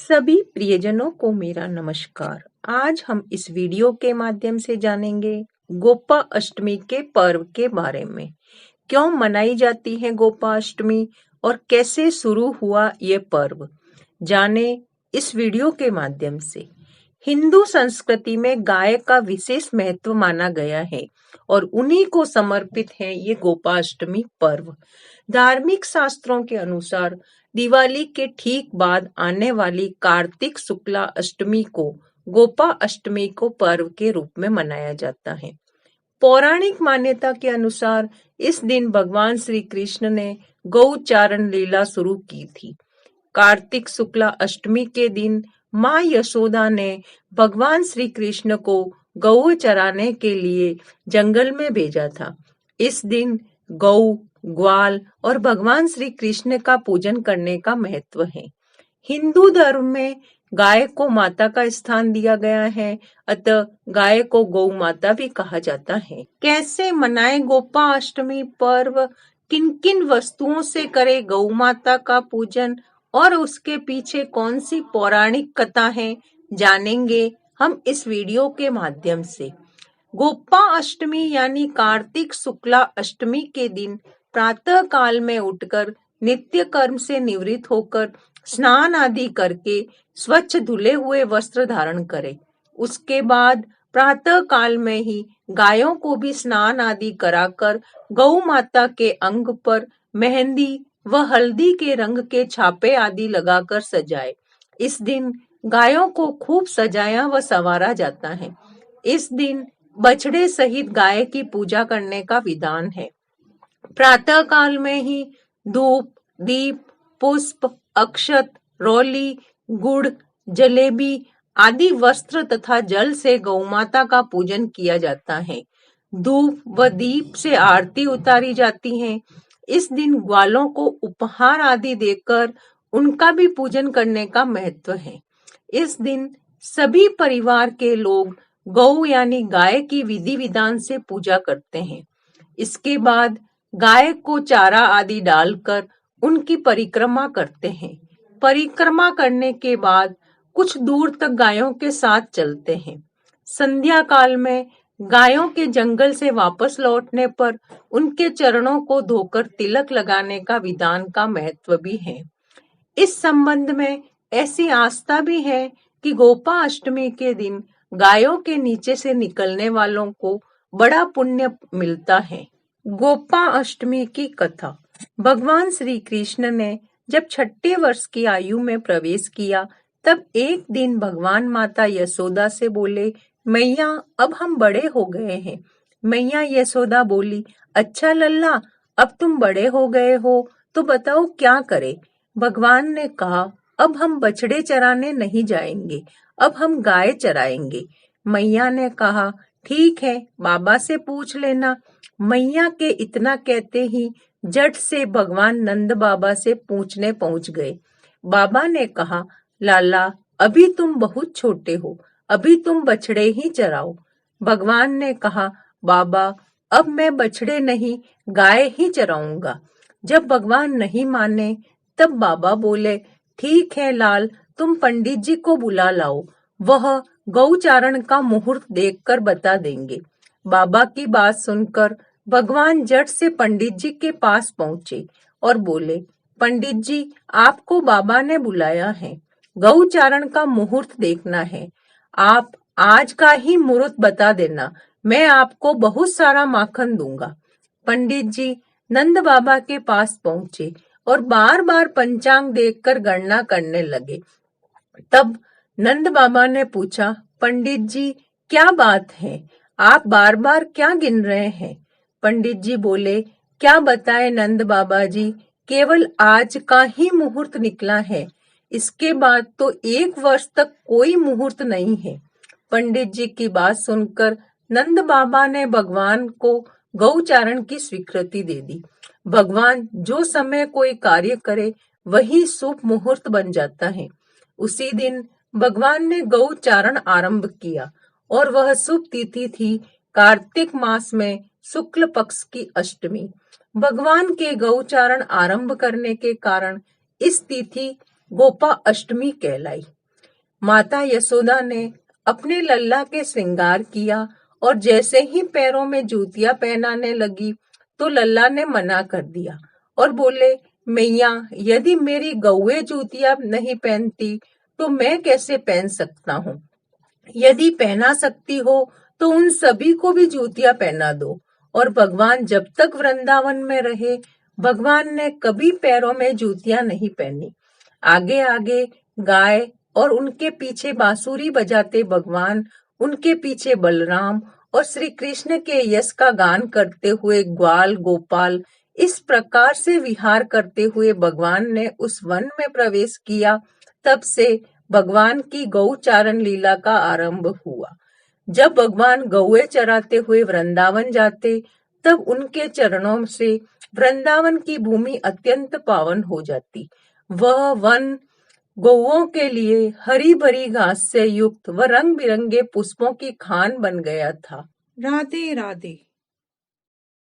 सभी प्रियजनों को मेरा नमस्कार। आज हम इस वीडियो के माध्यम से जानेंगे गोपा अष्टमी के पर्व के बारे में। क्यों मनाई जाती है गोपा अष्टमी और कैसे शुरू हुआ ये पर्व, जाने इस वीडियो के माध्यम से। हिंदू संस्कृति में गाय का विशेष महत्व माना गया है और उन्हीं को समर्पित है ये गोपा अष्टमी पर्व। धार्मिक शास्त्रों के अनुसार दिवाली के ठीक बाद आने वाली कार्तिक शुक्ला अष्टमी को गोपा अष्टमी को पर्व के रूप में मनाया जाता है। पौराणिक मान्यता के अनुसार इस दिन भगवान श्री कृष्ण ने गौचारण लीला शुरू की थी। कार्तिक शुक्ला अष्टमी के दिन माँ यशोदा ने भगवान श्री कृष्ण को गौ चराने के लिए जंगल में भेजा था। इस दिन गौ, ग्वाल और भगवान श्री कृष्ण का पूजन करने का महत्व है। हिंदू धर्म में गाय को माता का स्थान दिया गया है, अतः गाय को गौ माता भी कहा जाता है। कैसे मनाए गोपा अष्टमी पर्व, किन किन वस्तुओं से करे गौ माता का पूजन और उसके पीछे कौन सी पौराणिक कथा है, जानेंगे हम इस वीडियो के माध्यम से। गोपा अष्टमी यानी कार्तिक शुक्ला अष्टमी के दिन प्रातः काल में उठकर नित्य कर्म से निवृत्त होकर स्नान आदि करके स्वच्छ धुले हुए वस्त्र धारण करें। उसके बाद प्रातः काल में ही गायों को भी स्नान आदि कराकर गौ माता के अंग पर मेहंदी व हल्दी के रंग के छापे आदि लगाकर सजाए। इस दिन गायों को खूब सजाया व संवारा जाता है। इस दिन बछड़े सहित गाय की पूजा करने का विधान है। प्रातः काल में ही धूप, दीप, पुष्प, अक्षत, रोली, गुड़, जलेबी आदि वस्त्र तथा जल से गौमाता का पूजन किया जाता है। धूप व दीप से आरती उतारी जाती है। इस दिन ग्वालों को उपहार आदि देकर उनका भी पूजन करने का महत्व है। इस दिन सभी परिवार के लोग गौ यानी गाय की विधि विधान से पूजा करते हैं। इसके बाद गाय को चारा आदि डालकर उनकी परिक्रमा करते हैं। परिक्रमा करने के बाद कुछ दूर तक गायों के साथ चलते हैं। संध्या काल में गायों के जंगल से वापस लौटने पर उनके चरणों को धोकर तिलक लगाने का विधान का महत्व भी है। इस संबंध में ऐसी आस्था भी है कि गोपा अष्टमी के दिन गायों के नीचे से निकलने वालों को बड़ा पुण्य मिलता है। गोपा अष्टमी की कथा। भगवान श्री कृष्ण ने जब 6 वर्ष की आयु में प्रवेश किया, तब एक दिन भगवान माता यशोदा से बोले, मैया अब हम बड़े हो गए हैं। मैया यशोदा बोली, अच्छा लल्ला, अब तुम बड़े हो गए हो तो बताओ क्या करे। भगवान ने कहा, अब हम बछड़े चराने नहीं जाएंगे, अब हम गाय चराएंगे। मैया ने कहा, ठीक है, बाबा से पूछ लेना। मैया के इतना कहते ही झट से भगवान नंद बाबा से पूछने पहुंच गए। बाबा ने कहा, लाला अभी तुम बहुत छोटे हो, अभी तुम बछड़े ही चराओ। भगवान ने कहा, बाबा अब मैं बछड़े नहीं गाय ही चराऊंगा। जब भगवान नहीं माने तब बाबा बोले, ठीक है लाल, तुम पंडित जी को बुला लाओ, वह गौचारण का मुहूर्त देखकर बता देंगे। बाबा की बात सुनकर भगवान झट से पंडित जी के पास पहुंचे और बोले, पंडित जी आपको बाबा ने बुलाया है, गौचारण का मुहूर्त देखना है। आप आज का ही मुहूर्त बता देना, मैं आपको बहुत सारा माखन दूंगा। पंडित जी नंद बाबा के पास पहुंचे और बार बार पंचांग देखकर गणना करने लगे। तब नंद बाबा ने पूछा, पंडित जी क्या बात है, आप बार बार क्या गिन रहे हैं। पंडित जी बोले, क्या बताए नंद बाबा जी, केवल आज का ही मुहूर्त निकला है, इसके बाद तो 1 वर्ष तक कोई मुहूर्त नहीं है। पंडित जी की बात सुनकर नंद बाबा ने भगवान को गौचारण की स्वीकृति दे दी। भगवान जो समय कोई कार्य करे वही शुभ मुहूर्त बन जाता है। उसी दिन भगवान ने गौचारण आरंभ किया और वह शुभ तिथि थी कार्तिक मास में शुक्ल पक्ष की अष्टमी। भगवान के गौचारण आरंभ करने के कारण इस तिथि गोपा अष्टमी कहलाई। माता यशोदा ने अपने लल्ला के श्रृंगार किया और जैसे ही पैरों में जूतियां पहनाने लगी तो लल्ला ने मना कर दिया और बोले, मैया, यदि मेरी गौएं जूतियां नहीं पहनती तो मैं कैसे पहन सकता हूँ। यदि पहना सकती हो तो उन सभी को भी जूतियां पहना दो। और भगवान जब तक वृंदावन में रहे, भगवान ने कभी पैरों में जूतियां नहीं पहनी। आगे आगे गाय और उनके पीछे बांसुरी बजाते भगवान, उनके पीछे बलराम और श्री कृष्ण के यश का गान करते हुए ग्वाल गोपाल, इस प्रकार से विहार करते हुए भगवान ने उस वन में प्रवेश किया। तब से भगवान की गौचारण लीला का आरंभ हुआ। जब भगवान गौएं चराते हुए वृंदावन जाते, तब उनके चरणों से वृंदावन की भूमि अत्यंत पावन हो जाती। वह वन गौओं के लिए हरी भरी घास से युक्त व रंग बिरंगे पुष्पों की खान बन गया था। राधे राधे।